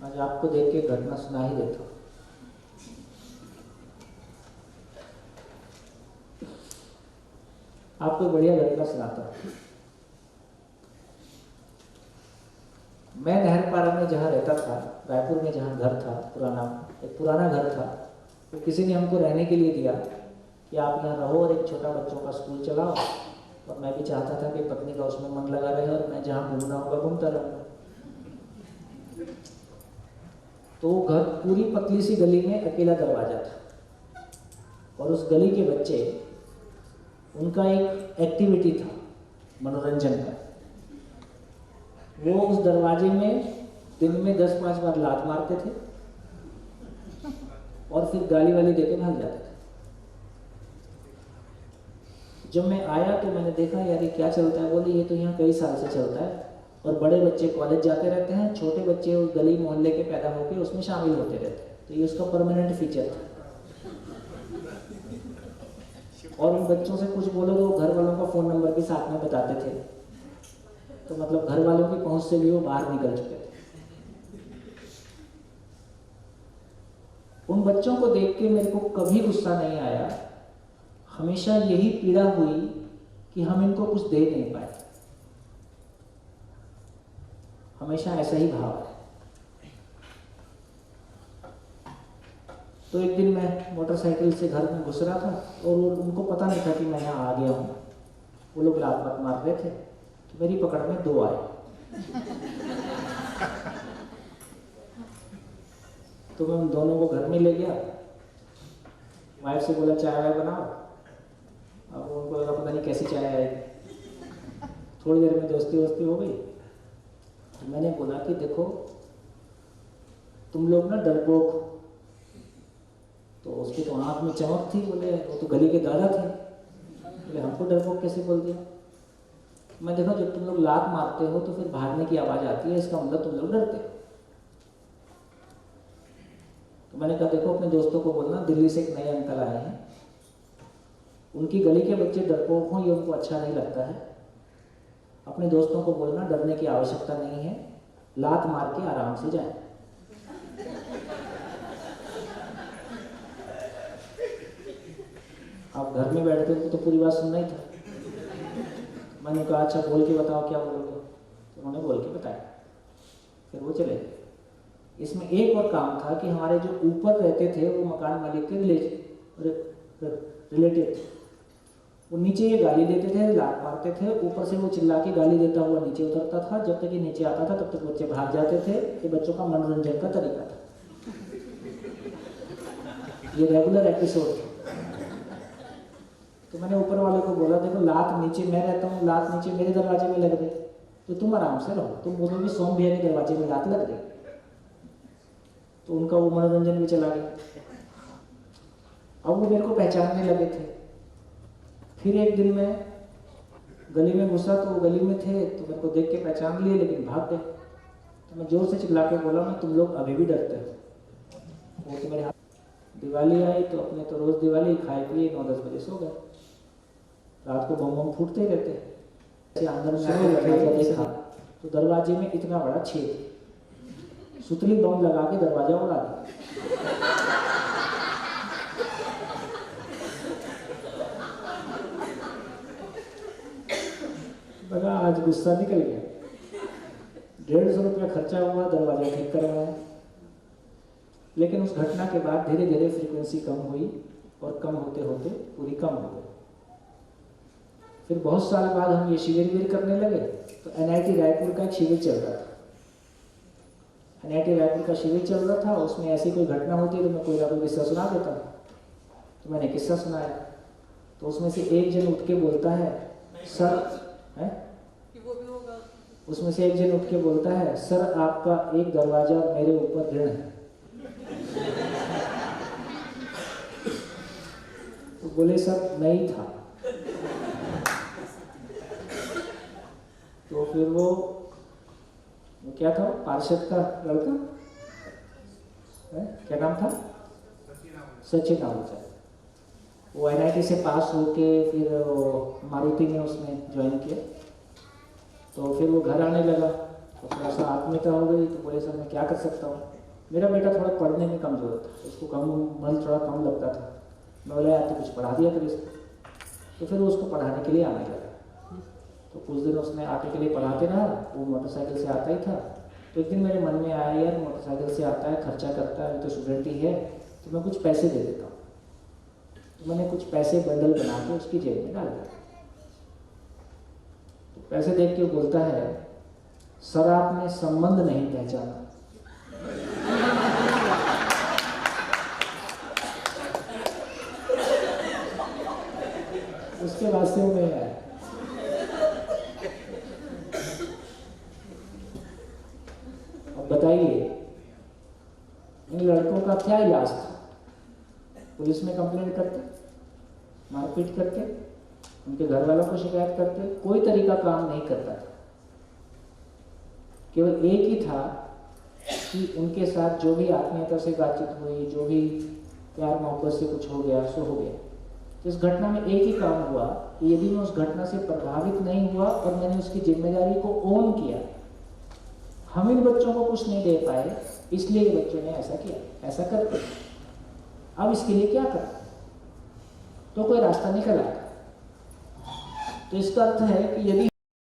आज आपको देख के घटना सुना ही देता हूँ। आपको बढ़िया घटना सुनाता हूँ। मैं नहरपारा में जहाँ रहता था, रायपुर में जहाँ घर था, एक पुराना घर था, तो किसी ने हमको रहने के लिए दिया कि आप यहाँ रहो और एक छोटा बच्चों का स्कूल चलाओ। और मैं भी चाहता था कि पत्नी का उसमें मन लगा रहे और मैं जहाँ घूमना होगा घूमता रहूँगा। तो घर पूरी पतली सी गली में अकेला दरवाजा था और उस गली के बच्चे, उनका एक एक्टिविटी था मनोरंजन का। वो उस दरवाजे में दिन में 10-5 बार लात मारते थे और फिर गाली वाली देके भाग जाते थे। जब मैं आया तो मैंने देखा यार ये क्या चलता है। बोले ये तो यहाँ कई साल से चलता है और बड़े बच्चे कॉलेज जाते रहते हैं, छोटे बच्चे उस गली मोहल्ले के पैदा होकर उसमें शामिल होते रहते हैं। तो ये उसका परमानेंट फीचर था। और उन बच्चों से कुछ बोलो तो घर वालों का फ़ोन नंबर भी साथ में बताते थे, तो मतलब घर वालों की पहुंच से भी वो बाहर निकल चुके थे। उन बच्चों को देख के मेरे को कभी गुस्सा नहीं आया। हमेशा यही पीड़ा हुई कि हम इनको कुछ दे नहीं पाए। हमेशा ऐसा ही भाव है। तो एक दिन मैं मोटरसाइकिल से घर में घुस रहा था और उनको पता नहीं था कि मैं यहाँ आ गया हूँ। वो लोग लात मार रहे थे तो मेरी पकड़ में 2 आए। तो मैं उन दोनों को घर में ले गया। वाइफ से बोला चाय वाय बनाओ। अब उनको लगा पता नहीं कैसी चाय आएगी। थोड़ी देर में दोस्ती हो गई। तो मैंने बोला कि देखो तुम लोग ना डरपोक हो। तो उसकी तो आँख में चमक थी। बोले वो तो गली के दादा थे। बोले हमको डरपोक कैसे बोल दिया। मैं देखा जब तुम लोग लात मारते हो तो फिर भागने की आवाज़ आती है, इसका मतलब तुम लोग डरते हो। तो मैंने कहा देखो अपने दोस्तों को बोलना दिल्ली से एक नए अंकल आए हैं, उनकी गली के बच्चे डरपोक हों ये उनको अच्छा नहीं लगता है। अपने दोस्तों को बोलना डरने की आवश्यकता नहीं है, लात मार के आराम से जाए। आप घर में बैठते हो तो पूरी बात सुनना ही था। मैंने कहा अच्छा बोल के बताओ क्या बोलोगे। तो उन्होंने बोल के बताया। फिर वो चले गए। इसमें एक और काम था कि हमारे जो ऊपर रहते थे वो मकान मालिक के रिलेटिव थे। वो नीचे ये गाली देते थे, लात मारते थे, ऊपर से वो चिल्ला के गाली देता हुआ नीचे उतरता था। जब तक ये नीचे आता था तब तक बच्चे भाग जाते थे। ये बच्चों का मनोरंजन का तरीका था। ये रेगुलर एपिसोड था। तो मैंने ऊपर वाले को बोला देखो लात नीचे मैं रहता हूँ, लात नीचे मेरे दरवाजे में लग गई तो तुम आराम से रहो। तुम बोलोगे सोम भैया के दरवाजे में लात लग गई तो उनका वो मनोरंजन भी चला गया। अब वो मेरे को पहचानने लगे थे। फिर एक दिन मैं गली में घुसा तो वो गली में थे तो मेरे को देख के पहचान लिए लेकिन भाग गए। तो मैं जोर से चिल्ला के बोला मैं तुम लोग अभी भी डरते हो। वो तो मेरे हाथ। दिवाली आई तो अपने तो रोज दिवाली खाए पिए 9-10 बजे सो गए। रात को बम फूटते ही रहते। ऐसे आंगन में दरवाजा देखा तो दरवाजे में इतना बड़ा छेद, सुतली बम लगा के दरवाजा उड़ा दिया। लगा आज गुस्सा निकल गया। 150 रुपया खर्चा हुआ, दरवाजा ठीक करवाया। लेकिन उस घटना के बाद धीरे धीरे फ्रीक्वेंसी कम हुई और कम होते होते पूरी कम हो गई। फिर बहुत साल बाद हम ये शिविर करने लगे तो NIT रायपुर का एक शिविर चल रहा था। NIT रायपुर का शिविर चल रहा था। उसमें ऐसी कोई घटना होती है तो मैं कोई ना कोई किस्सा सुना देता हूँ। तो मैंने किस्सा सुनाया तो उसमें से एक जन उठ के बोलता है सर है, उसमें से एक जन उठ के बोलता है सर आपका एक दरवाजा मेरे ऊपर ऋण है। तो बोले सर नहीं था। तो फिर वो क्या था, पार्षद का लड़का है, क्या नाम था, सचिन आहूजा। वो NIT से पास होके फिर मारुति में उसने ज्वाइन किया। तो फिर वो घर आने लगा तो थोड़ा सा आत्मीयता हो गई, तो बोले सर मैं क्या कर सकता हूँ। मेरा बेटा थोड़ा पढ़ने में कमजोर था, उसको कम मन थोड़ा कम लगता था। मैं बोला यार तो कुछ पढ़ा दिया कर इसको। तो फिर वो उसको पढ़ाने के लिए आने लगा। तो कुछ दिन उसने आटे के लिए पढ़ाते रहा, वो मोटरसाइकिल से आता ही था। तो एक दिन मेरे मन में आया यार मोटरसाइकिल से आता है, खर्चा करता है, तो स्टूडेंट ही है, तो मैं कुछ पैसे दे देता हूँ। तो मैंने कुछ पैसे बंडल बना के उसकी जेब में डाल दिया। तो पैसे देख के बोलता है सर आपने संबंध नहीं पहचाना। उसके बाद से वो नहीं आया। अब बताइए इन लड़कों का क्या इलाज था? पुलिस में कंप्लेंट करते, मारपीट करते, उनके घर वालों को शिकायत करते, कोई तरीका काम नहीं करता था। केवल एक ही था कि उनके साथ जो भी आत्मीयता से बातचीत हुई, जो भी प्यार मोहब्बत से कुछ हो गया सो हो गया। तो इस घटना में एक ही काम हुआ कि यदि मैं उस घटना से प्रभावित नहीं हुआ और मैंने उसकी जिम्मेदारी को ओन किया, हम इन बच्चों को कुछ नहीं दे पाए इसलिए ये बच्चों ने ऐसा किया, ऐसा करते, अब इसके लिए क्या करें? तो कोई रास्ता निकल आएगा। तो इसका अर्थ है कि यदि